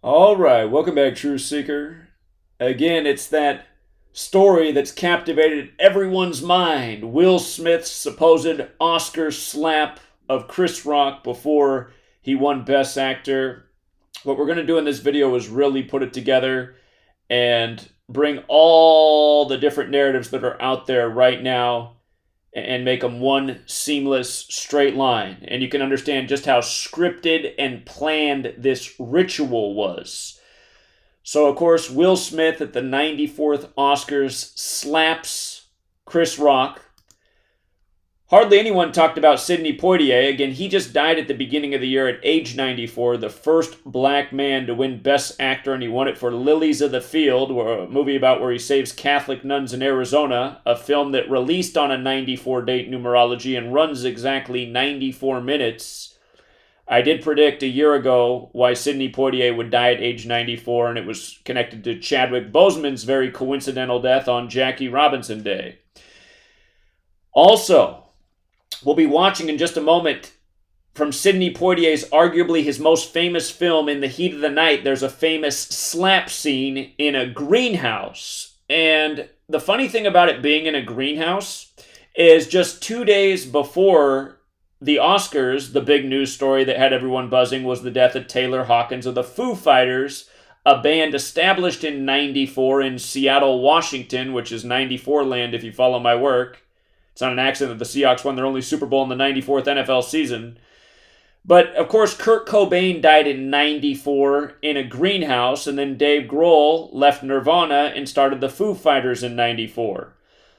All right, welcome back, Truth Seeker. Again, it's that story that's captivated everyone's mind. Will Smith's supposed Oscar slap of Chris Rock before he won Best Actor. What we're going to do in this video is really put it together and bring all the different narratives that are out there right now and make them one seamless straight line. And you can understand just how scripted and planned this ritual was. So, of course, Will Smith at the 94th Oscars slaps Chris Rock. Hardly anyone talked about Sidney Portier. Again, he just died at the beginning of the year at age 94, the first black man to win Best Actor, and he won it for Lilies of the Field, a movie about where he saves Catholic nuns in Arizona, a film that released on a 94 date numerology and runs exactly 94 minutes. I did predict a year ago why Sidney Portier would die at age 94, and it was connected to Chadwick Boseman's very coincidental death on Jackie Robinson Day. Also, we'll be watching in just a moment from Sidney Poitier's arguably his most famous film, In the Heat of the Night. There's a famous slap scene in a greenhouse. And the funny thing about it being in a greenhouse is just 2 days before the Oscars, the big news story that had everyone buzzing was the death of Taylor Hawkins of the Foo Fighters, a band established in 94 in Seattle, Washington, which is 94 land if you follow my work. It's not an accident that the Seahawks won their only Super Bowl in the 94th NFL season. But, of course, Kurt Cobain died in 94 in a greenhouse, and then Dave Grohl left Nirvana and started the Foo Fighters in 94.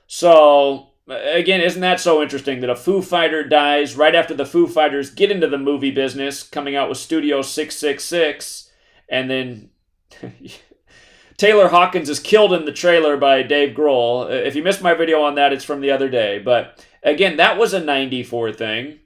So, again, isn't that so interesting that a Foo Fighter dies right after the Foo Fighters get into the movie business, coming out with Studio 666, and then Taylor Hawkins is killed in the trailer by Dave Grohl. If you missed my video on that, it's from the other day. But again, that was a 94 thing.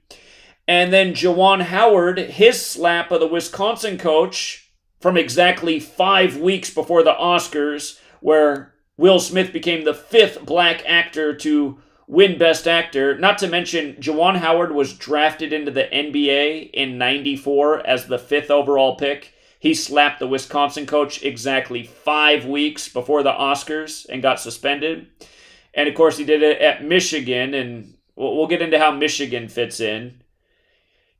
And then Juwan Howard, his slap of the Wisconsin coach from exactly 5 weeks before the Oscars, where Will Smith became the 5th black actor to win Best Actor. Not to mention, Juwan Howard was drafted into the NBA in 94 as the 5th overall pick. He slapped the Wisconsin coach exactly 5 weeks before the Oscars and got suspended. And, of course, he did it at Michigan, and we'll get into how Michigan fits in.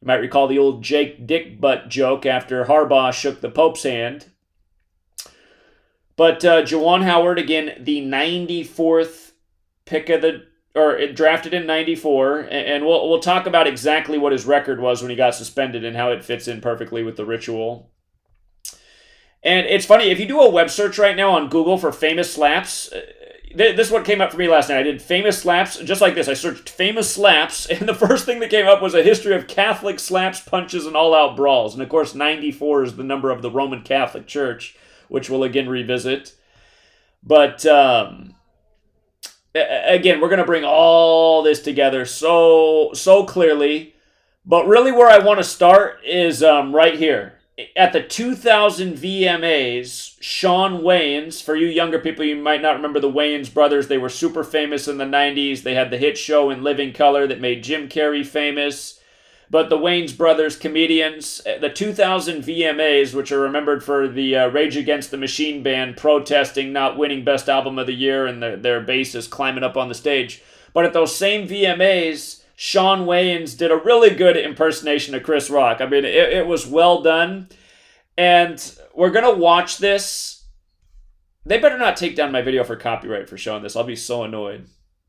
You might recall the old Jake Dick Butt joke after Harbaugh shook the Pope's hand. But Juwan Howard, again, the 94th pick of the, or drafted in 94, and we'll talk about exactly what his record was when he got suspended and how it fits in perfectly with the ritual. And it's funny, if you do a web search right now on Google for famous slaps, this is what came up for me last night. I did famous slaps, just like this. I searched famous slaps, and the first thing that came up was a history of Catholic slaps, punches, and all-out brawls. And of course, 94 is the number of the Roman Catholic Church, which we'll again revisit. But again, we're going to bring all this together so clearly. But really where I want to start is right here. At the 2000 VMAs, Shawn Wayans, for you younger people, you might not remember the Wayans brothers. They were super famous in the 90s. They had the hit show In Living Color that made Jim Carrey famous. But the Wayans brothers, comedians, the 2000 VMAs, which are remembered for the Rage Against the Machine band protesting not winning Best Album of the Year and their bassist climbing up on the stage. But at those same VMAs, Shawn Wayans did a really good impersonation of Chris Rock. I mean, it was well done. And we're going to watch this. They better not take down my video for copyright for showing this. I'll be so annoyed.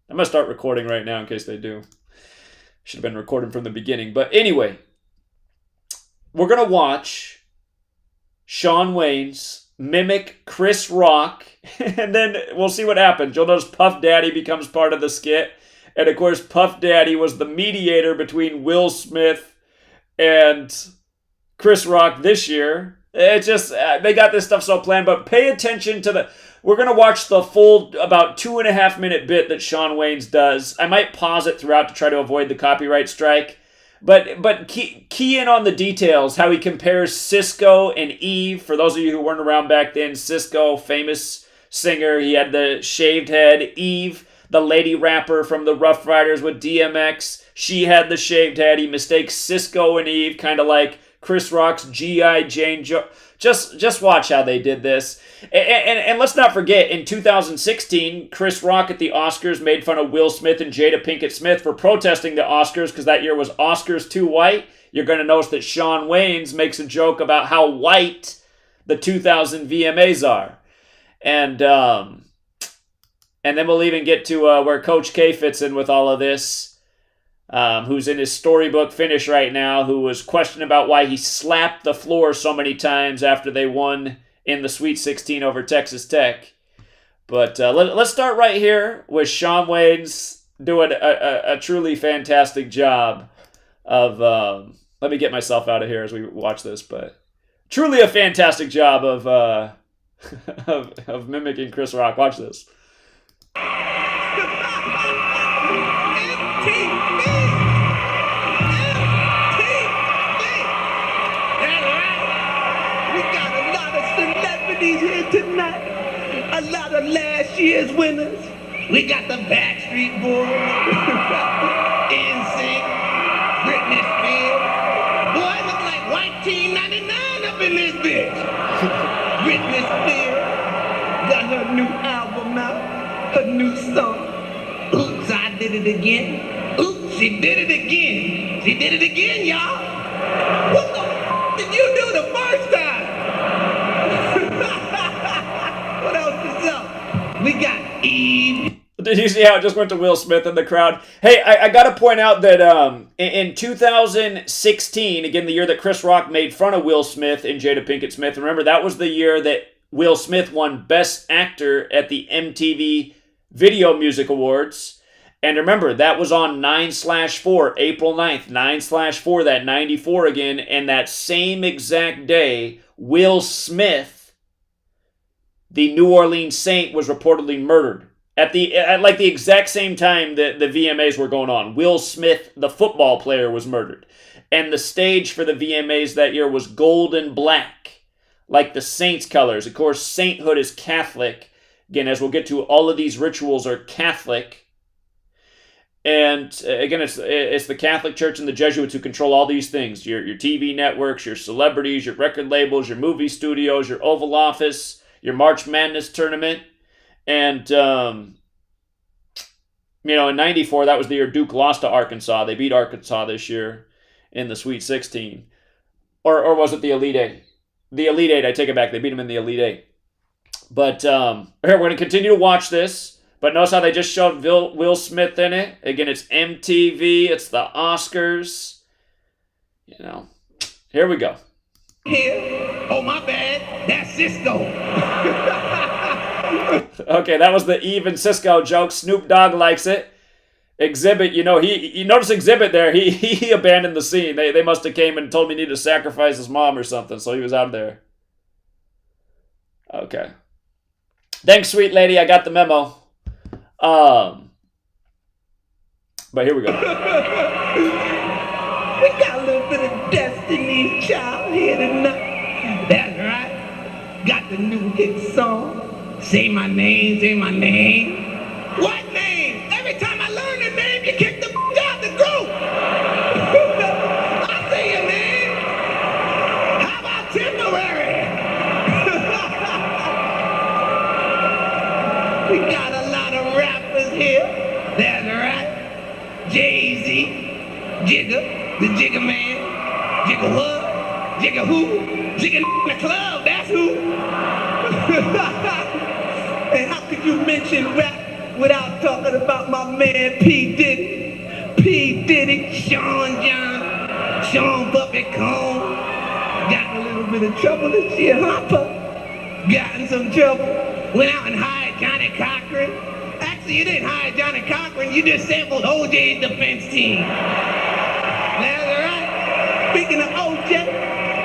I'm going to start recording right now in case they do. Should have been recording from the beginning. But anyway, we're going to watch Shawn Wayans mimic Chris Rock. And then we'll see what happens. You'll notice Puff Daddy becomes part of the skit. And, of course, Puff Daddy was the mediator between Will Smith and Chris Rock this year. It's just, they got this stuff so planned. But pay attention to we're going to watch the full about 2.5 minute bit that Shawn Wayans does. I might pause it throughout to try to avoid the copyright strike. But key in on the details, how he compares Cisco and Eve. For those of you who weren't around back then, Cisco, famous singer, he had the shaved head. Eve, the lady rapper from the Rough Riders with DMX, she had the shaved head. He mistakes Cisco and Eve, kind of like Chris Rock's G.I. Jane Just watch how they did this. And let's not forget, in 2016, Chris Rock at the Oscars made fun of Will Smith and Jada Pinkett Smith for protesting the Oscars because that year was Oscars too white. You're going to notice that Shawn Wayans makes a joke about how white the 2000 VMAs are. And then we'll even get to where Coach K fits in with all of this, who's in his storybook finish right now, who was questioned about why he slapped the floor so many times after they won in the Sweet 16 over Texas Tech. But let's start right here with Shawn Wayans doing a truly fantastic job of... let me get myself out of here as we watch this, but truly a fantastic job of of mimicking Chris Rock. Watch this. Here tonight, a lot of last year's winners. We got the Backstreet Boys, NSYNC, Britney Spears. Boy, it look like white Team 99 up in this bitch. Britney Spears got her new album out, her new song. Oops, I did it again. Oops, she did it again. She did it again, y'all. What the did you do the first time? What else is up? We got Eve. Did you see how it just went to Will Smith in the crowd? Hey, I got to point out that in 2016, again, the year that Chris Rock made fun of Will Smith and Jada Pinkett Smith, remember, that was the year that Will Smith won Best Actor at the MTV Video Music Awards. And remember, that was on 9/4, April 9th, 9/4, that 94 again. And that same exact day, Will Smith, the New Orleans Saint, was reportedly murdered. At the exact same time that the VMAs were going on. Will Smith, the football player, was murdered. And the stage for the VMAs that year was gold and black, like the Saints' colors. Of course, sainthood is Catholic. Again, as we'll get to, all of these rituals are Catholic. And again, it's the Catholic Church and the Jesuits who control all these things. Your TV networks, your celebrities, your record labels, your movie studios, your Oval Office, your March Madness tournament. And, in 94, that was the year Duke lost to Arkansas. They beat Arkansas this year in the Sweet 16. Or was it the Elite Eight? The Elite Eight, I take it back. They beat them in the Elite Eight. But here, we're going to continue to watch this. But notice how they just showed Will Smith in it. Again, it's MTV. It's the Oscars. Here we go. Here. Oh, my bad. That's Cisco. Okay, that was the Eve and Cisco joke. Snoop Dogg likes it. Exhibit, you notice Exhibit there. He abandoned the scene. They must have came and told me he needed to sacrifice his mom or something, so he was out there. Okay. Thanks, sweet lady. I got the memo. But here we go. We got a little bit of Destiny's Child here tonight. That's right. Got the new hit song. Say my name, say my name. What name? Every time I learn the name, you kick the out the group. I say your name. How about temporary? We got a lot of rappers here. That's right. Jay-Z, Jigga, the Jigga Man, Jigga what? Jigga who? Jigga in the club, that's who. And how could you mention rap without talking about my man P. Diddy? P. Diddy, Shawn John, Sean Bucket Cone. Got in a little bit of trouble this year, Hopper. Got in some trouble. Went out and hired Johnny Cochran. Actually, you didn't hire Johnny Cochran, you just sampled OJ's defense team. That's right. Speaking of OJ,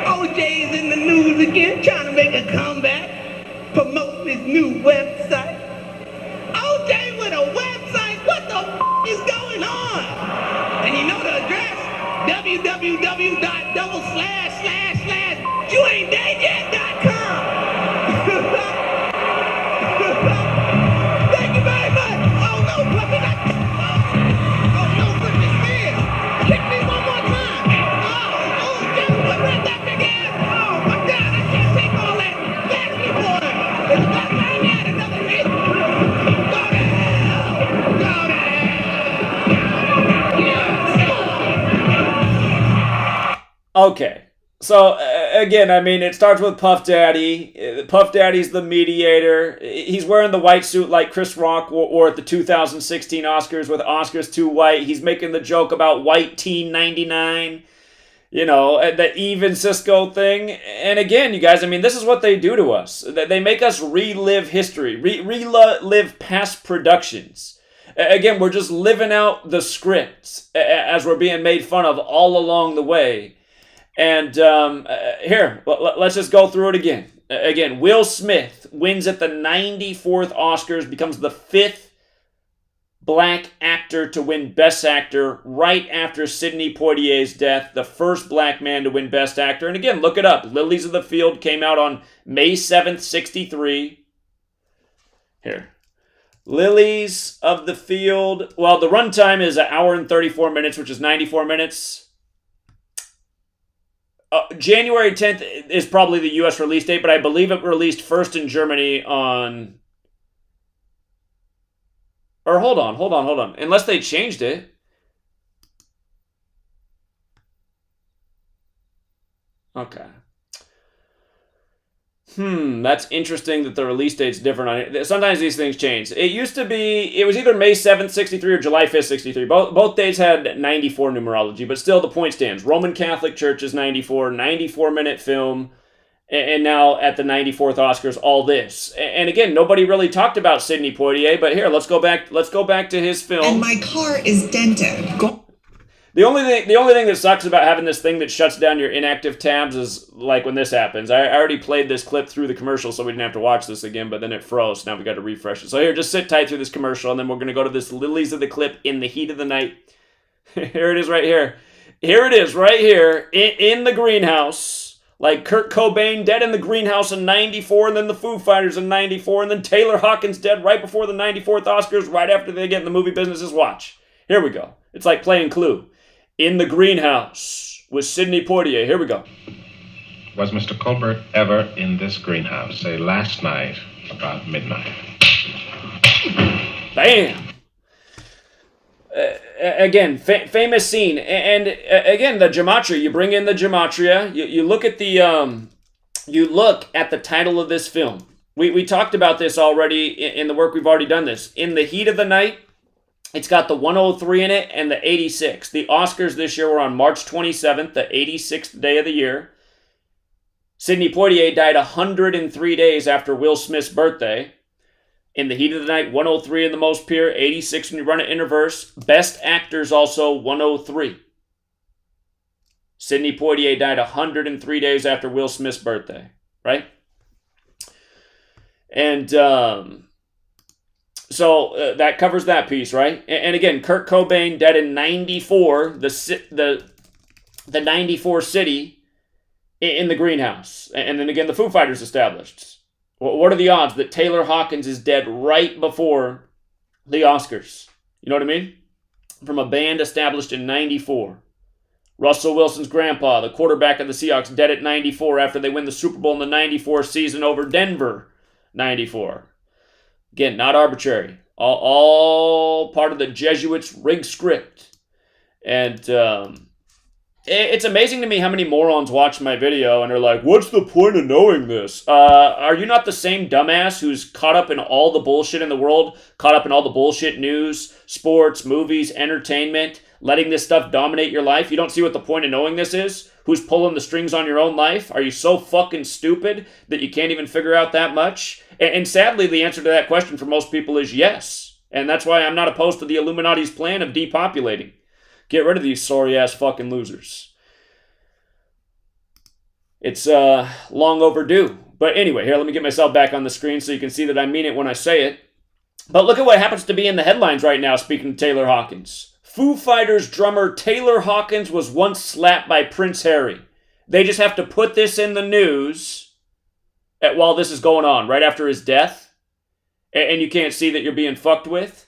OJ's in the news again, trying to make a comeback. Promote his new website. OJ with a website? What the is going on? And you know the address? www.//youaintdeadyet.com. Thank you very much. Oh no, puppy. Oh no, goodness me. Hit me one more time. Oh, just put that big ass. Oh my God, I can't take Okay. So, again, I mean, it starts with Puff Daddy. Puff Daddy's the mediator. He's wearing the white suit like Chris Rock wore at the 2016 Oscars with Oscars too white. He's making the joke about white teen 99, you know, the even Cisco thing. And again, you guys, I mean, this is what they do to us. They make us relive history, relive past productions. Again, we're just living out the scripts as we're being made fun of all along the way. And here, let's just go through it again. Again, Will Smith wins at the 94th Oscars, becomes the 5th black actor to win Best Actor right after Sidney Poitier's death, the first black man to win Best Actor. And again, look it up. Lilies of the Field came out on May 7th, 63. Here. Lilies of the Field. Well, the runtime is 1 hour and 34 minutes, which is 94 minutes. January 10th is probably the U.S. release date, but I believe it released first in Germany on... Or hold on. Unless they changed it. Okay. That's interesting that the release date's different on it. Sometimes these things change. It used to be, it was either May 7th, 63 or July 5th, 63. Both dates had 94 numerology, but still the point stands. Roman Catholic Church is 94, 94-minute film, and now at the 94th Oscars, all this. And again, nobody really talked about Sidney Poitier, but here, let's go back to his film. And my car is dented. The only thing that sucks about having this thing that shuts down your inactive tabs is like when this happens. I already played this clip through the commercial, so we didn't have to watch this again, but then it froze. Now we got to refresh it. So here, just sit tight through this commercial, and then we're going to go to this Lilies of the Clip in the Heat of the Night. Here it is right here. Here it is right here in the greenhouse. Like Kurt Cobain dead in the greenhouse in 94, and then the Foo Fighters in 94, and then Taylor Hawkins dead right before the 94th Oscars, right after they get in the movie business. Watch. Here we go. It's like playing Clue. In the greenhouse with Sidney Poitier. Here we go. Was Mr. Colbert ever in this greenhouse, say last night about midnight? Bam! Again, famous scene. And again, the gematria. You bring in the gematria. You look at the title of this film. We talked about this already in the work we've already done this. In the Heat of the Night. It's got the 103 in it and the 86. The Oscars this year were on March 27th, the 86th day of the year. Sidney Poitier died 103 days after Will Smith's birthday. In the Heat of the Night, 103 in the most pure, 86 when you run it in reverse. Best Actors also 103. Sidney Poitier died 103 days after Will Smith's birthday, right? And so that covers that piece, right? And again, Kurt Cobain dead in 94, the 94 city in the greenhouse. And then again, the Foo Fighters established. What are the odds that Taylor Hawkins is dead right before the Oscars? You know what I mean? From a band established in 94. Russell Wilson's grandpa, the quarterback of the Seahawks, dead at 94 after they win the Super Bowl in the 94 season over Denver, 94. Again, not arbitrary. All part of the Jesuits' rigged script. And it's amazing to me how many morons watch my video and are like, what's the point of knowing this? Are you not the same dumbass who's caught up in all the bullshit in the world, caught up in all the bullshit news, sports, movies, entertainment, letting this stuff dominate your life? You don't see what the point of knowing this is? Who's pulling the strings on your own life? Are you so fucking stupid that you can't even figure out that much? And sadly, the answer to that question for most people is yes. And that's why I'm not opposed to the Illuminati's plan of depopulating. Get rid of these sorry-ass fucking losers. It's long overdue. But anyway, here, let me get myself back on the screen so you can see that I mean it when I say it. But look at what happens to be in the headlines right now, speaking of Taylor Hawkins. Foo Fighters drummer Taylor Hawkins was once slapped by Prince Harry. They just have to put this in the news while this is going on, right after his death. And you can't see that you're being fucked with.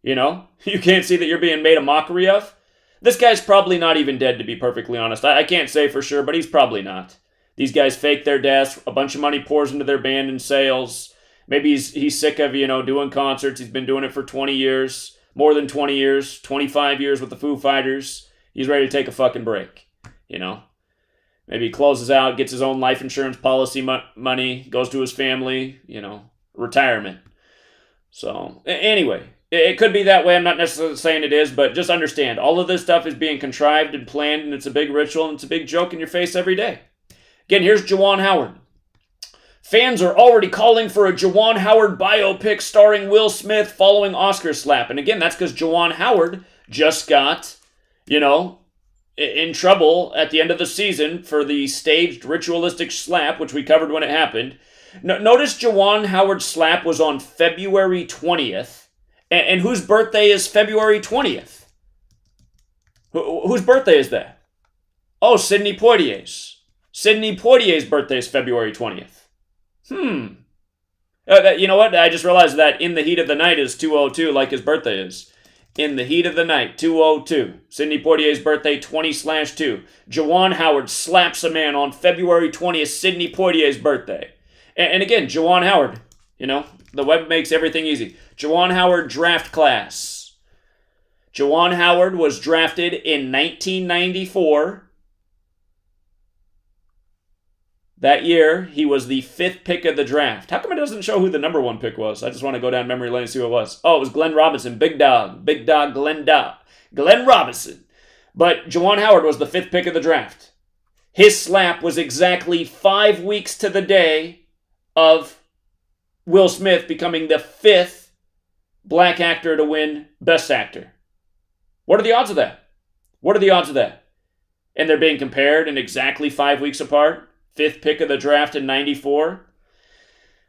You know? You can't see that you're being made a mockery of. This guy's probably not even dead, to be perfectly honest. I can't say for sure, but he's probably not. These guys fake their deaths. A bunch of money pours into their band and sales. Maybe he's sick of, doing concerts. He's been doing it for 20 years. More than 20 years. 25 years with the Foo Fighters. He's ready to take a fucking break. you know. Maybe he closes out, gets his own life insurance policy money, goes to his family, you know, retirement. So, anyway, it could be that way. I'm not necessarily saying it is, but just understand, all of this stuff is being contrived and planned, and it's a big ritual, and it's a big joke in your face every day. Again, here's Juwan Howard. Fans are already calling for a Juwan Howard biopic starring Will Smith following Oscar slap. And again, that's because Juwan Howard just got, you know, in trouble at the end of the season for the staged ritualistic slap, which we covered when it happened. Notice Juwan Howard's slap was on February 20th. And whose birthday is February 20th? Whose birthday is that? Oh, Sidney Portier's. Sidney Portier's birthday is February 20th. You know what? I just realized that In the Heat of the Night is 202, like his birthday is. In the Heat of the Night, 202. Sidney Portier's birthday, 20/2. Juwan Howard slaps a man on February 20th, Sidney Portier's birthday. And again, Juwan Howard, you know, the web makes everything easy. Juwan Howard draft class. Juwan Howard was drafted in 1994. That year, he was the 5th pick of the draft. How come it doesn't show who the number 1 pick was? I just want to go down memory lane and see who it was. Oh, it was Glenn Robinson. Big dog. Big dog Glenn Robinson. But Juwan Howard was the 5th pick of the draft. His slap was exactly 5 weeks to the day of Will Smith becoming the 5th black actor to win Best Actor. What are the odds of that? What are the odds of that? And they're being compared in exactly 5 weeks apart. 5th pick of the draft in 94.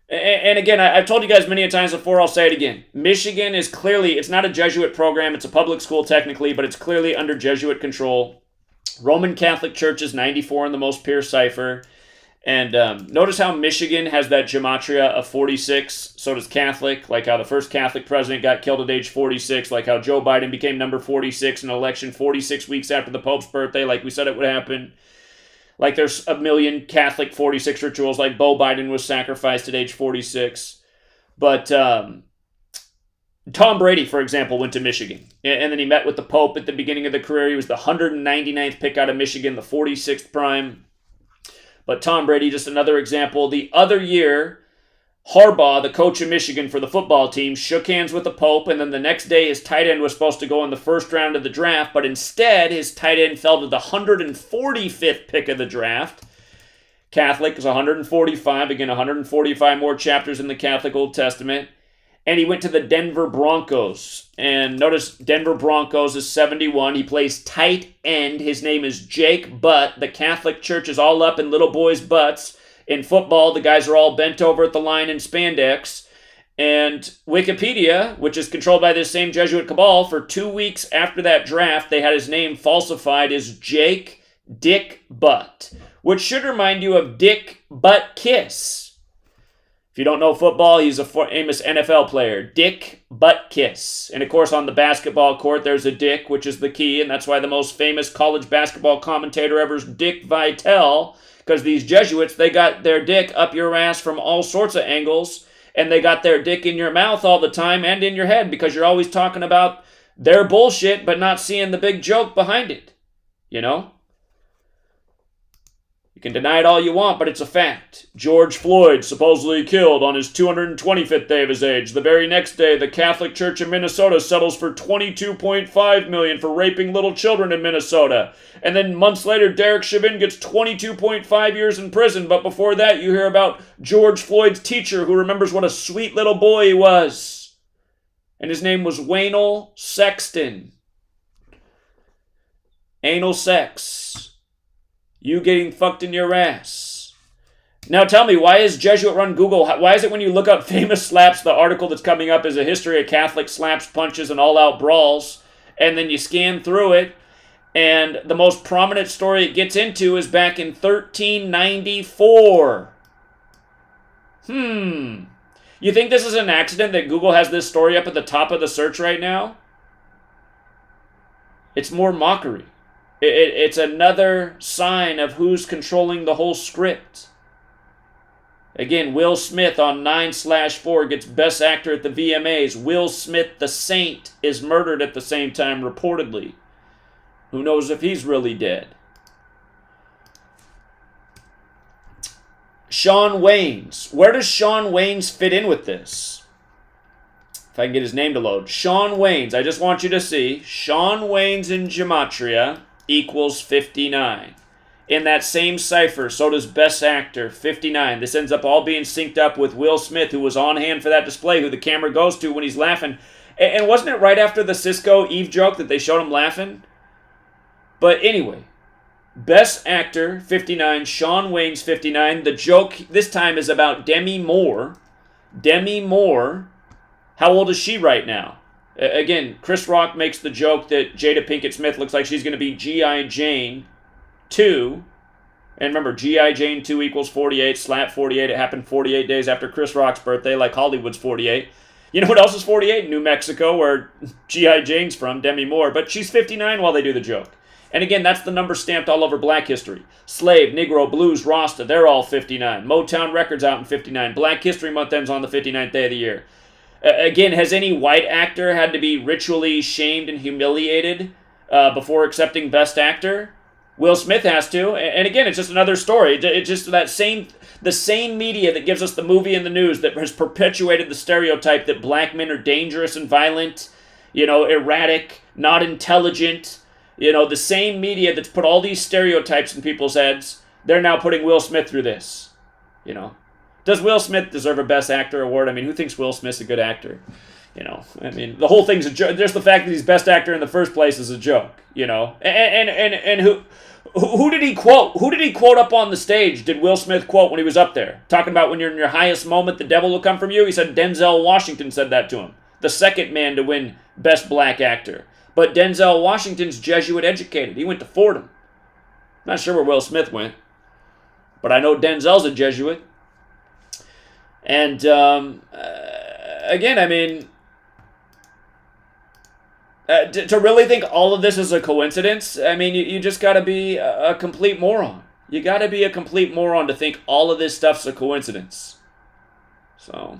And again, I've told you guys many times before, I'll say it again. Michigan is clearly, it's not a Jesuit program, it's a public school technically, but it's clearly under Jesuit control. Roman Catholic Church is 94 in the most pure cipher. And notice how Michigan has that gematria of 46, so does Catholic, like how the first Catholic president got killed at age 46, like how Joe Biden became number 46 in an election 46 weeks after the Pope's birthday, like we said it would happen. Like there's a million Catholic 46 rituals, like Beau Biden was sacrificed at age 46. But Tom Brady, for example, went to Michigan. And then he met with the Pope at the beginning of the career. He was the 199th pick out of Michigan, the 46th prime. But Tom Brady, just another example. The other year, Harbaugh, the coach of Michigan for the football team, shook hands with the Pope, and then the next day his tight end was supposed to go in the first round of the draft, but instead his tight end fell to the 145th pick of the draft. Catholic is 145, again 145 more chapters in the Catholic Old Testament. And he went to the Denver Broncos. And notice Denver Broncos is 71. He plays tight end. His name is Jake Butt. The Catholic Church is all up in little boys' butts. In football, the guys are all bent over at the line in spandex. And Wikipedia, which is controlled by this same Jesuit cabal, for 2 weeks after that draft, they had his name falsified as Jake Dick Butt, which should remind you of Dick Butt Kiss. If you don't know football, he's a famous NFL player, Dick Butkus. And of course, on the basketball court, there's a Dick, which is the key, and that's why the most famous college basketball commentator ever is Dick Vitale, because these Jesuits, they got their dick up your ass from all sorts of angles, and they got their dick in your mouth all the time and in your head, because you're always talking about their bullshit, but not seeing the big joke behind it. You know? You can deny it all you want, but it's a fact. George Floyd supposedly killed on his 225th day of his age. The very next day, the Catholic Church in Minnesota settles for $22.5 million for raping little children in Minnesota. And then months later, Derek Chauvin gets 22.5 years in prison. But before that, you hear about George Floyd's teacher who remembers what a sweet little boy he was. And his name was Waynel Sexton. Anal sex. You getting fucked in your ass. Now tell me, why is Jesuit-run Google, why is it when you look up famous slaps, the article that's coming up is a history of Catholic slaps, punches, and all-out brawls, and then you scan through it, and the most prominent story it gets into is back in 1394. You think this is an accident that Google has this story up at the top of the search right now? It's more mockery. It's another sign of who's controlling the whole script. Again, Will Smith on 9/4 gets Best Actor at the VMAs. Will Smith, the Saint, is murdered at the same time, reportedly. Who knows if he's really dead? Shawn Wayans. Where does Shawn Wayans fit in with this? If I can get his name to load. Shawn Wayans. I just want you to see. Shawn Wayans in Gematria equals 59. In that same cipher, so does Best Actor, 59. This ends up all being synced up with Will Smith, who was on hand for that display, who the camera goes to when he's laughing. And wasn't it right after the Cisco Eve joke that they showed him laughing? But anyway, Best Actor, 59. Shawn Wayans, 59. The joke this time is about Demi Moore. Demi Moore, how old is she right now? Again, Chris Rock makes the joke that Jada Pinkett Smith looks like she's going to be G.I. Jane 2. And remember, G.I. Jane 2 equals 48. Slap 48. It happened 48 days after Chris Rock's birthday, like Hollywood's 48. You know what else is 48? New Mexico, where G.I. Jane's from, Demi Moore. But she's 59 while they do the joke. And again, that's the number stamped all over Black history. Slave, Negro, Blues, Rasta, they're all 59. Motown Records out in 59. Black History Month ends on the 59th day of the year. Again, has any white actor had to be ritually shamed and humiliated before accepting Best Actor? Will Smith has to. And again, it's just another story. It's just the same media that gives us the movie and the news that has perpetuated the stereotype that black men are dangerous and violent, erratic, not intelligent. The same media that's put all these stereotypes in people's heads, they're now putting Will Smith through this. Does Will Smith deserve a Best Actor award? I mean, who thinks Will Smith's a good actor? The whole thing's a joke. Just the fact that he's Best Actor in the first place is a joke, And who did he quote? Who did he quote up on the stage? Did Will Smith quote when he was up there? Talking about when you're in your highest moment, the devil will come from you? He said Denzel Washington said that to him. The second man to win Best Black Actor. But Denzel Washington's Jesuit educated. He went to Fordham. Not sure where Will Smith went. But I know Denzel's a Jesuit. And, again, I mean, to really think all of this is a coincidence, I mean, you just got to be a complete moron. You got to be a complete moron to think all of this stuff's a coincidence. So,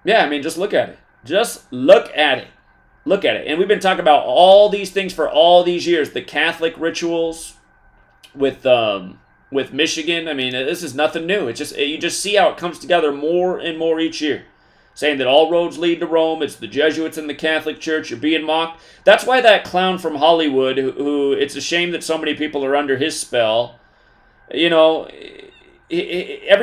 yeah, I mean, just look at it. Just look at it. Look at it. And we've been talking about all these things for all these years. The Catholic rituals with Michigan. I mean, this is nothing new. It's just you just see how it comes together more and more each year. Saying that all roads lead to Rome. It's the Jesuits and the Catholic Church. You're being mocked. That's why that clown from Hollywood, who it's a shame that so many people are under his spell, every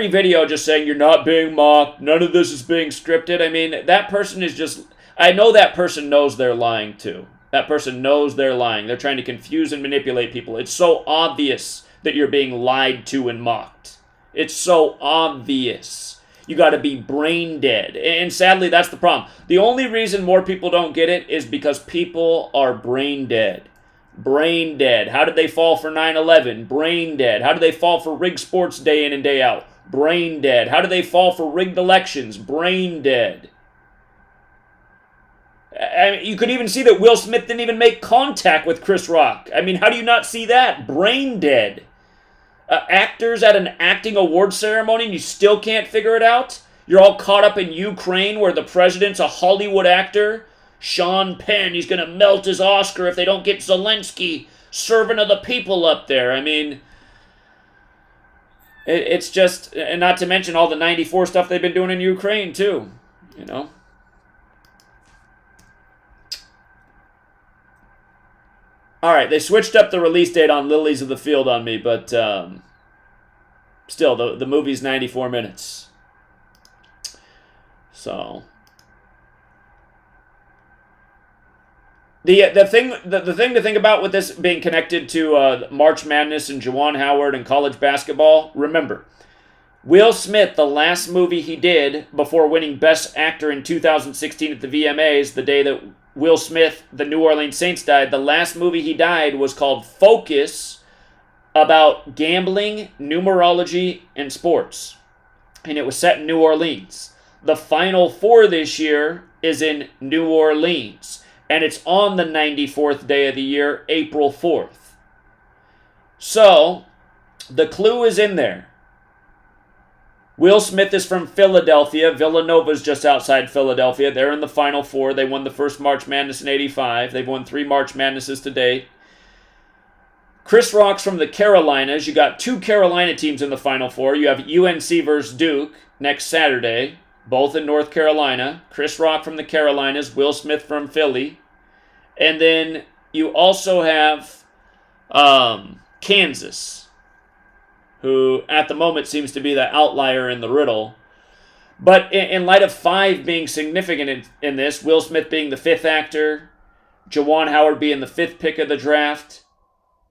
video just saying you're not being mocked, none of this is being scripted. I mean, that person is just, I know that person knows they're lying too. That person knows they're lying. They're trying to confuse and manipulate people. It's so obvious that you're being lied to and mocked. It's so obvious. You got to be brain dead. And sadly, that's the problem. The only reason more people don't get it is because people are brain dead. Brain dead. How did they fall for 9/11? Brain dead. How did they fall for rigged sports day in and day out? Brain dead. How did they fall for rigged elections? Brain dead. I mean, you could even see that Will Smith didn't even make contact with Chris Rock. I mean, how do you not see that? Brain dead. Actors at an acting award ceremony and you still can't figure it out? You're all caught up in Ukraine where the president's a Hollywood actor? Sean Penn, he's going to melt his Oscar if they don't get Zelensky, servant of the people, up there. I mean, it's just, and not to mention all the 94 stuff they've been doing in Ukraine too, All right, they switched up the release date on Lilies of the Field on me, but still, the movie's 94 minutes. So the thing to think about with this being connected to March Madness and Juwan Howard and college basketball, remember, Will Smith, the last movie he did before winning Best Actor in 2016 at the VMAs, the day that Will Smith, the New Orleans Saints, died, the last movie he died was called Focus, about gambling, numerology, and sports. And it was set in New Orleans. The Final Four this year is in New Orleans. And it's on the 94th day of the year, April 4th. So, the clue is in there. Will Smith is from Philadelphia. Villanova's just outside Philadelphia. They're in the Final Four. They won the first March Madness in '85. They've won 3 March Madnesses to date. Chris Rock's from the Carolinas. You got 2 Carolina teams in the Final Four. You have UNC versus Duke next Saturday, both in North Carolina. Chris Rock from the Carolinas, Will Smith from Philly. And then you also have Kansas, who at the moment seems to be the outlier in the riddle. But in light of 5 being significant in this, Will Smith being the 5th actor, Juwan Howard being the 5th pick of the draft,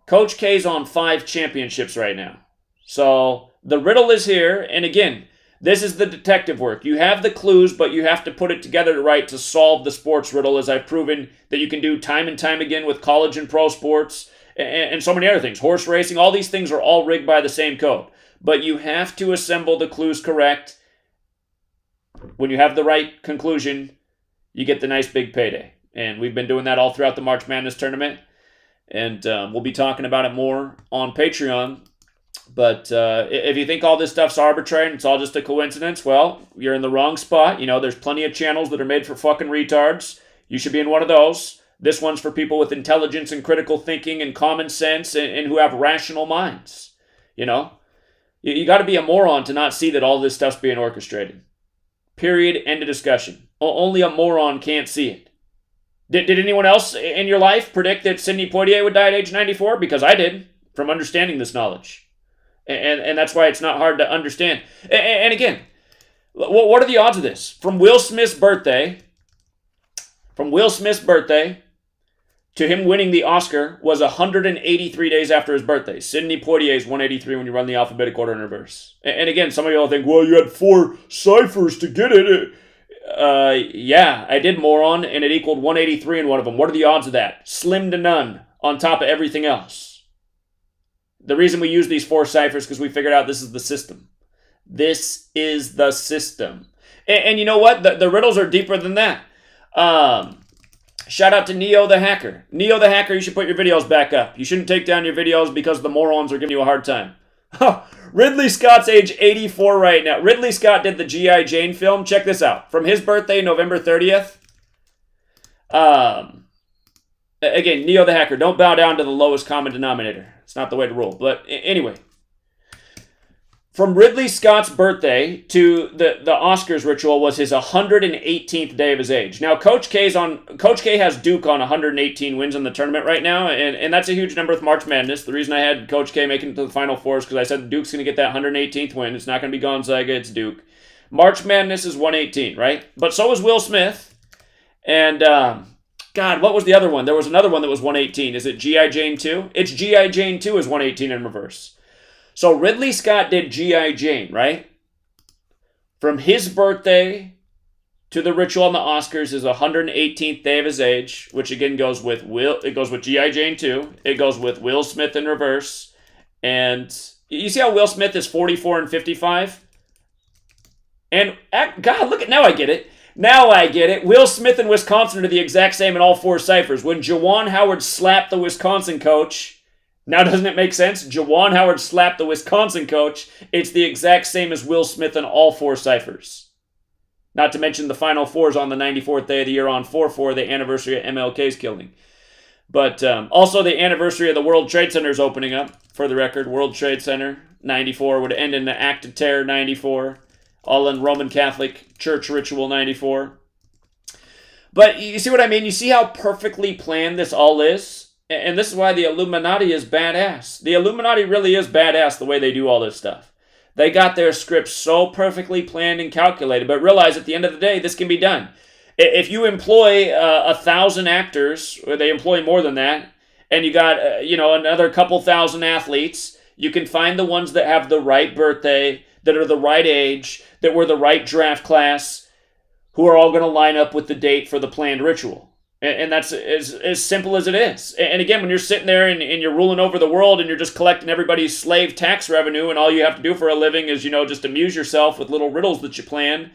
Coach K's on 5 championships right now. So the riddle is here, and again, this is the detective work. You have the clues, but you have to put it together right to solve the sports riddle, as I've proven that you can do time and time again with college and pro sports and so many other things. Horse racing, all these things are all rigged by the same code. But you have to assemble the clues correct. When you have the right conclusion, you get the nice big payday. And we've been doing that all throughout the March Madness tournament. And we'll be talking about it more on Patreon. But if you think all this stuff's arbitrary and it's all just a coincidence, well, you're in the wrong spot. You know, there's plenty of channels that are made for fucking retards. You should be in one of those. This one's for people with intelligence and critical thinking and common sense and who have rational minds. You know? You got to be a moron to not see that all this stuff's being orchestrated. Period. End of discussion. Only a moron can't see it. Did anyone else in your life predict that Sidney Portier would die at age 94? Because I did, from understanding this knowledge. And that's why it's not hard to understand. And again, what are the odds of this? From Will Smith's birthday to him winning the Oscar was 183 days after his birthday. Sidney Portier's 183 when you run the alphabetic order in reverse. And again, some of y'all think, well, you had 4 ciphers to get it. Yeah, I did, moron, and it equaled 183 in one of them. What are the odds of that? Slim to none on top of everything else. The reason we use these 4 ciphers is because we figured out this is the system. This is the system. And you know what? The riddles are deeper than that. Shout out to Neo the Hacker. Neo the Hacker, you should put your videos back up. You shouldn't take down your videos because the morons are giving you a hard time. Ridley Scott's age 84 right now. Ridley Scott did the G.I. Jane film. Check this out. From his birthday, November 30th. Again, Neo the Hacker, don't bow down to the lowest common denominator. It's not the way to rule. But anyway. From Ridley Scott's birthday to the Oscars ritual was his 118th day of his age. Now, Coach K has Duke on 118 wins in the tournament right now, and that's a huge number with March Madness. The reason I had Coach K making it to the Final Four is because I said Duke's going to get that 118th win. It's not going to be Gonzaga, it's Duke. March Madness is 118, right? But so is Will Smith. And, God, what was the other one? There was another one that was 118. Is it G.I. Jane 2? It's G.I. Jane 2 is 118 in reverse. So Ridley Scott did G.I. Jane, right? From his birthday to the ritual on the Oscars is 118th day of his age, which again goes with G.I. Jane 2. It goes with Will Smith in reverse. And you see how Will Smith is 44 and 55? And God, look at, now I get it. Now I get it. Will Smith and Wisconsin are the exact same in all 4 ciphers. When Juwan Howard slapped the Wisconsin coach, now doesn't it make sense? Juwan Howard slapped the Wisconsin coach. It's the exact same as Will Smith in all 4 ciphers. Not to mention the Final Fours on the 94th day of the year on 4/4, the anniversary of MLK's killing. But also the anniversary of the World Trade Center's opening up. For the record, World Trade Center, 94, would end in the Act of Terror, 94. All in Roman Catholic Church ritual, 94. But you see what I mean? You see how perfectly planned this all is? And this is why the Illuminati is badass. The Illuminati really is badass the way they do all this stuff. They got their scripts so perfectly planned and calculated, but realize at the end of the day, this can be done. If you employ 1,000 actors, or they employ more than that, and you got another couple thousand athletes, you can find the ones that have the right birthday, that are the right age, that were the right draft class, who are all going to line up with the date for the planned ritual. And that's as simple as it is. And again, when you're sitting there and you're ruling over the world and you're just collecting everybody's slave tax revenue and all you have to do for a living is, just amuse yourself with little riddles that you plan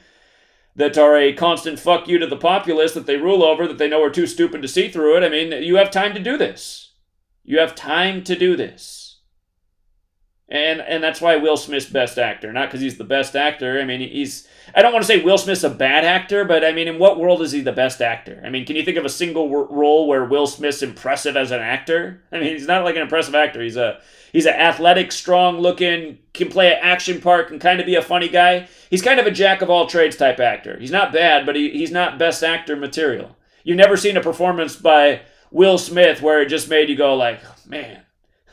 that are a constant fuck you to the populace that they rule over, that they know are too stupid to see through it. I mean, you have time to do this. You have time to do this. And that's why Will Smith's best actor. Not because he's the best actor. I mean, I don't want to say Will Smith's a bad actor, but I mean, in what world is he the best actor? I mean, can you think of a single role where Will Smith's impressive as an actor? I mean, he's not like an impressive actor. He's an athletic, strong-looking, can play an action part, can kind of be a funny guy. He's kind of a jack-of-all-trades type actor. He's not bad, but he's not best actor material. You've never seen a performance by Will Smith where it just made you go like, man,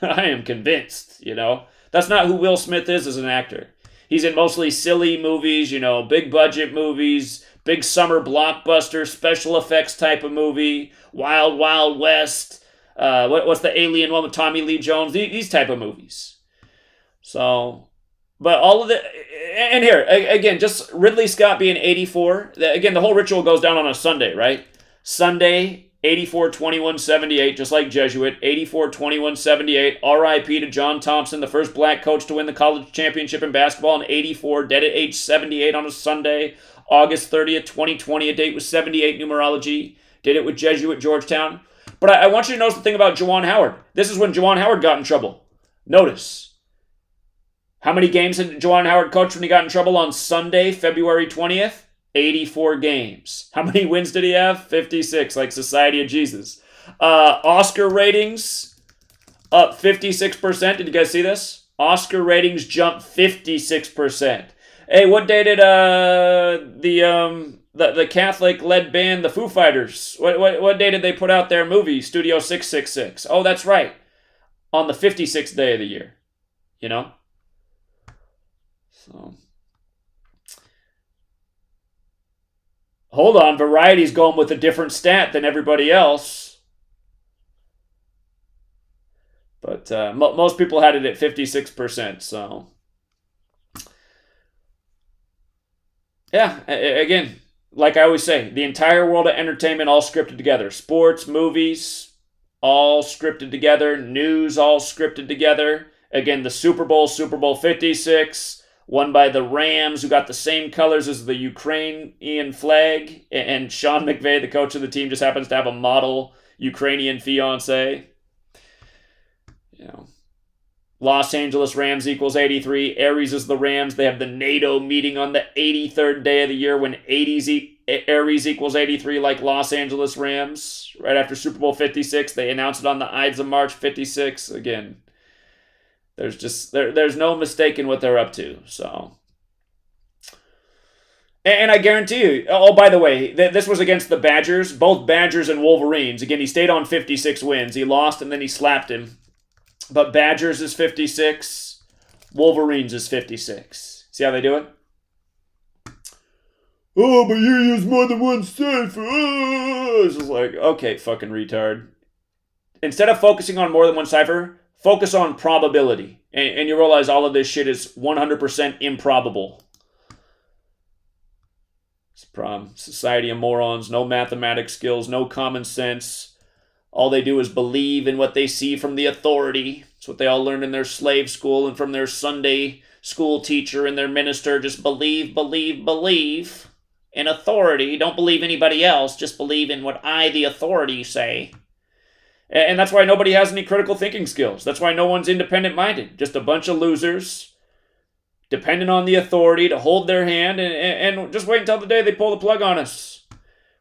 I am convinced, you know? That's not who Will Smith is as an actor. He's in mostly silly movies, you know, big budget movies, big summer blockbuster, special effects type of movie, Wild Wild West, what's the alien one with Tommy Lee Jones, these type of movies. So, but all of the, and here, again, just Ridley Scott being 84, again, the whole ritual goes down on a Sunday, right? Sunday, 84-21-78, just like Jesuit, 84-21-78, R.I.P. to John Thompson, the first black coach to win the college championship in basketball in 84, dead at age 78 on a Sunday, August 30th, 2020, a date with 78 numerology, did it with Jesuit Georgetown. But I want you to notice the thing about Juwan Howard. This is when Juwan Howard got in trouble. Notice. How many games had Juwan Howard coached when he got in trouble on Sunday, February 20th? 84 games. How many wins did he have? 56, like Society of Jesus. Oscar ratings up 56%. Did you guys see this? Oscar ratings jumped 56%. Hey, what day did the Catholic-led band, the Foo Fighters, what day did they put out their movie, Studio 666? Oh, that's right. On the 56th day of the year. You know? So... Hold on, Variety's going with a different stat than everybody else. But most people had it at 56%, so... Yeah, again, like I always say, the entire world of entertainment all scripted together. Sports, movies, all scripted together. News, all scripted together. Again, the Super Bowl 56... won by the Rams, who got the same colors as the Ukrainian flag. And Sean McVay, the coach of the team, just happens to have a model Ukrainian fiance. You know, Los Angeles Rams equals 83. Aries is the Rams. They have the NATO meeting on the 83rd day of the year when Aries equals 83, like Los Angeles Rams. Right after Super Bowl 56, they announced it on the Ides of March 56. Again, there's no mistaking what they're up to. So, and I guarantee you. Oh, by the way, this was against the Badgers, both Badgers and Wolverines. Again, he stayed on 56 wins. He lost and then he slapped him. But Badgers is 56, Wolverines is 56. See how they do it? Oh, but you use more than one cipher. Oh. It's just like, okay, fucking retard. Instead of focusing on more than one cipher, focus on probability, and you realize all of this shit is 100% improbable. It's a problem. Society of morons, no mathematics skills, no common sense. All they do is believe in what they see from the authority. It's what they all learned in their slave school and from their Sunday school teacher and their minister. Just believe, believe, believe in authority. Don't believe anybody else. Just believe in what I, the authority, say. And that's why nobody has any critical thinking skills. That's why no one's independent-minded. Just a bunch of losers, dependent on the authority to hold their hand, and just wait until the day they pull the plug on us.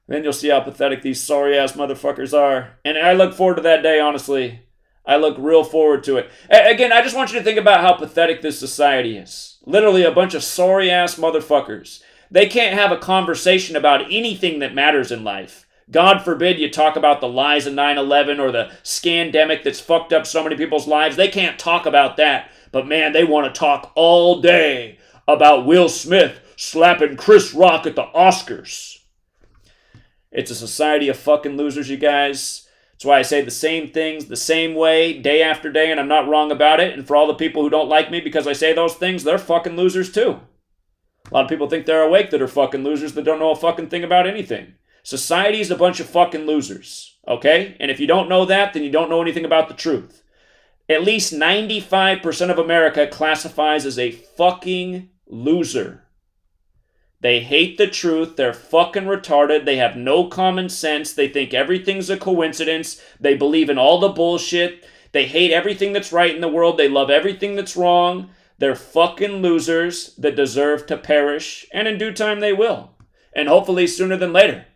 Then you'll see how pathetic these sorry-ass motherfuckers are. And I look forward to that day, honestly. I look real forward to it. Again, I just want you to think about how pathetic this society is. Literally a bunch of sorry-ass motherfuckers. They can't have a conversation about anything that matters in life. God forbid you talk about the lies of 9/11 or the scandemic that's fucked up so many people's lives. They can't talk about that. But man, they want to talk all day about Will Smith slapping Chris Rock at the Oscars. It's a society of fucking losers, you guys. That's why I say the same things the same way day after day, and I'm not wrong about it. And for all the people who don't like me because I say those things, they're fucking losers too. A lot of people think they're awake that are fucking losers that don't know a fucking thing about anything. Society is a bunch of fucking losers, okay? And if you don't know that, then you don't know anything about the truth. At least 95% of America classifies as a fucking loser. They hate the truth. They're fucking retarded. They have no common sense. They think everything's a coincidence. They believe in all the bullshit. They hate everything that's right in the world. They love everything that's wrong. They're fucking losers that deserve to perish, and in due time they will. And hopefully sooner than later.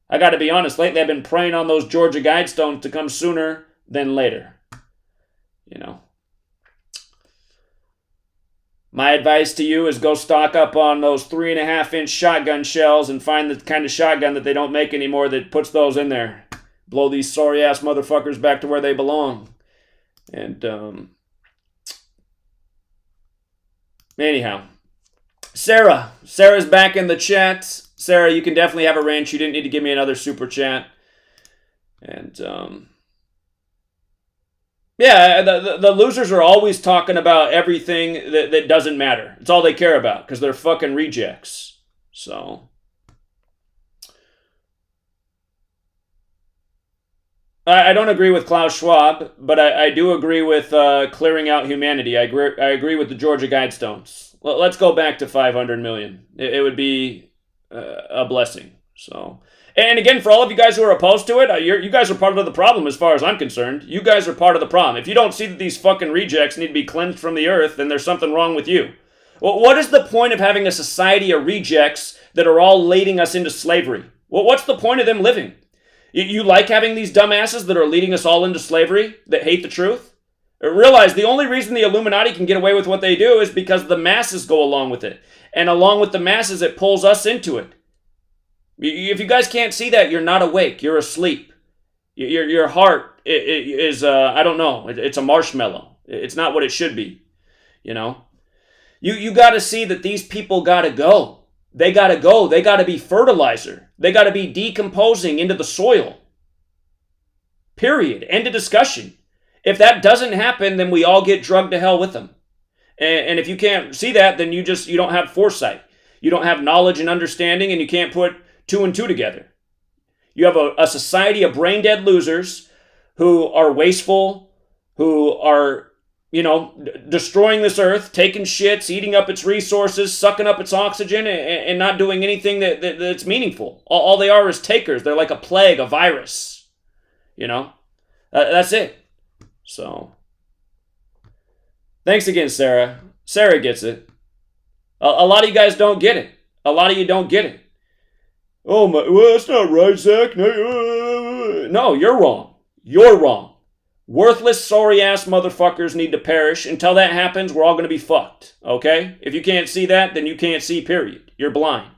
I gotta be honest, lately I've been praying on those Georgia Guidestones to come sooner than later. You know. My advice to you is go stock up on those 3.5-inch shotgun shells and find the kind of shotgun that they don't make anymore that puts those in there. Blow these sorry-ass motherfuckers back to where they belong. And, anyhow. Sarah's back in the chat. Sarah, you can definitely have a wrench. You didn't need to give me another super chat. And, yeah, the losers are always talking about everything that doesn't matter. It's all they care about because they're fucking rejects. So, I don't agree with Klaus Schwab, but I do agree with clearing out humanity. I agree with the Georgia Guidestones. Let's go back to 500 million. It would be a blessing. So. And again, for all of you guys who are opposed to it, you guys are part of the problem as far as I'm concerned. You guys are part of the problem. If you don't see that these fucking rejects need to be cleansed from the earth, then there's something wrong with you. Well, what is the point of having a society of rejects that are all leading us into slavery? Well, what's the point of them living? You like having these dumbasses that are leading us all into slavery, that hate the truth? Realize the only reason the Illuminati can get away with what they do is because the masses go along with it. And along with the masses, it pulls us into it. If you guys can't see that, you're not awake. You're asleep. Your heart is, I don't know, it's a marshmallow. It's not what it should be, you know? You got to see that these people got to go. They got to go. They got to be fertilizer. They got to be decomposing into the soil. Period. End of discussion. If that doesn't happen, then we all get drugged to hell with them. And if you can't see that, then you don't have foresight. You don't have knowledge and understanding, and you can't put 2 and 2 together. You have a society of brain-dead losers who are wasteful, who are, destroying this earth, taking shits, eating up its resources, sucking up its oxygen, and not doing anything that's meaningful. All they are is takers. They're like a plague, a virus. That's it. So, thanks again, Sarah. Sarah gets it. A lot of you guys don't get it. A lot of you don't get it. Oh my, well, that's not right, Zach. No, you're wrong. You're wrong. Worthless, sorry-ass motherfuckers need to perish. Until that happens, we're all going to be fucked. Okay? If you can't see that, then you can't see, period. You're blind.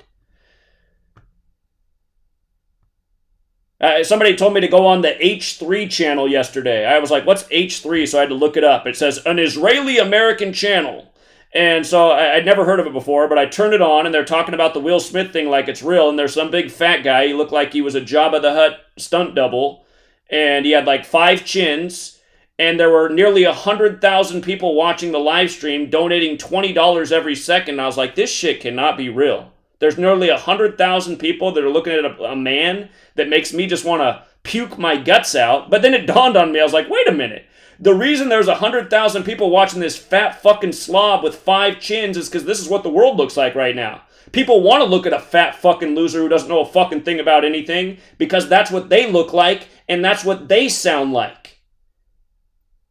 Somebody told me to go on the H3 channel yesterday. I was like, what's H3? So I had to look it up. It says, an Israeli-American channel. And so I'd never heard of it before, but I turned it on, and they're talking about the Will Smith thing like it's real, and there's some big fat guy. He looked like he was a Jabba the Hutt stunt double, and he had like 5 chins, and there were nearly 100,000 people watching the live stream, donating $20 every second. And I was like, this shit cannot be real. There's nearly 100,000 people that are looking at a man that makes me just want to puke my guts out. But then it dawned on me, I was like, wait a minute. The reason there's 100,000 people watching this fat fucking slob with 5 chins is because this is what the world looks like right now. People want to look at a fat fucking loser who doesn't know a fucking thing about anything because that's what they look like and that's what they sound like.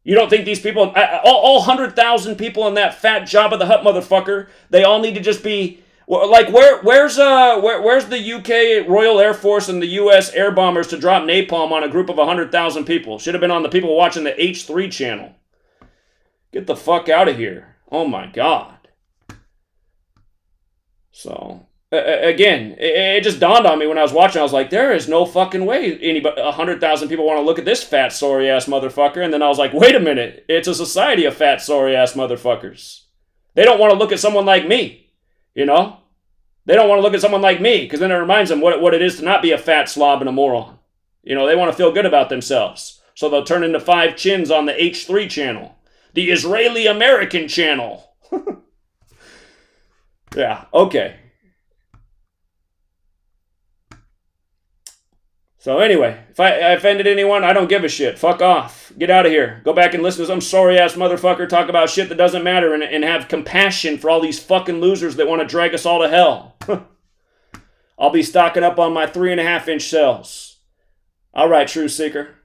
You don't think these people, all 100,000 people in that fat Jabba the Hutt motherfucker, they all need to just be, like, where's the UK Royal Air Force and the US air bombers to drop napalm on a group of 100,000 people? Should have been on the people watching the H3 channel. Get the fuck out of here. Oh my God. So, again, it just dawned on me when I was watching. I was like, there is no fucking way 100,000 people want to look at this fat, sorry-ass motherfucker. And then I was like, wait a minute. It's a society of fat, sorry-ass motherfuckers. They don't want to look at someone like me. They don't want to look at someone like me because then it reminds them what it is to not be a fat slob and a moron. They want to feel good about themselves. So they'll turn into 5 chins on the H3 channel. The Israeli-American channel. Yeah, okay. So anyway, if I offended anyone, I don't give a shit. Fuck off. Get out of here. Go back and listen to some sorry-ass motherfucker talk about shit that doesn't matter and have compassion for all these fucking losers that want to drag us all to hell. I'll be stocking up on my 3.5-inch cells. All right, True Seeker.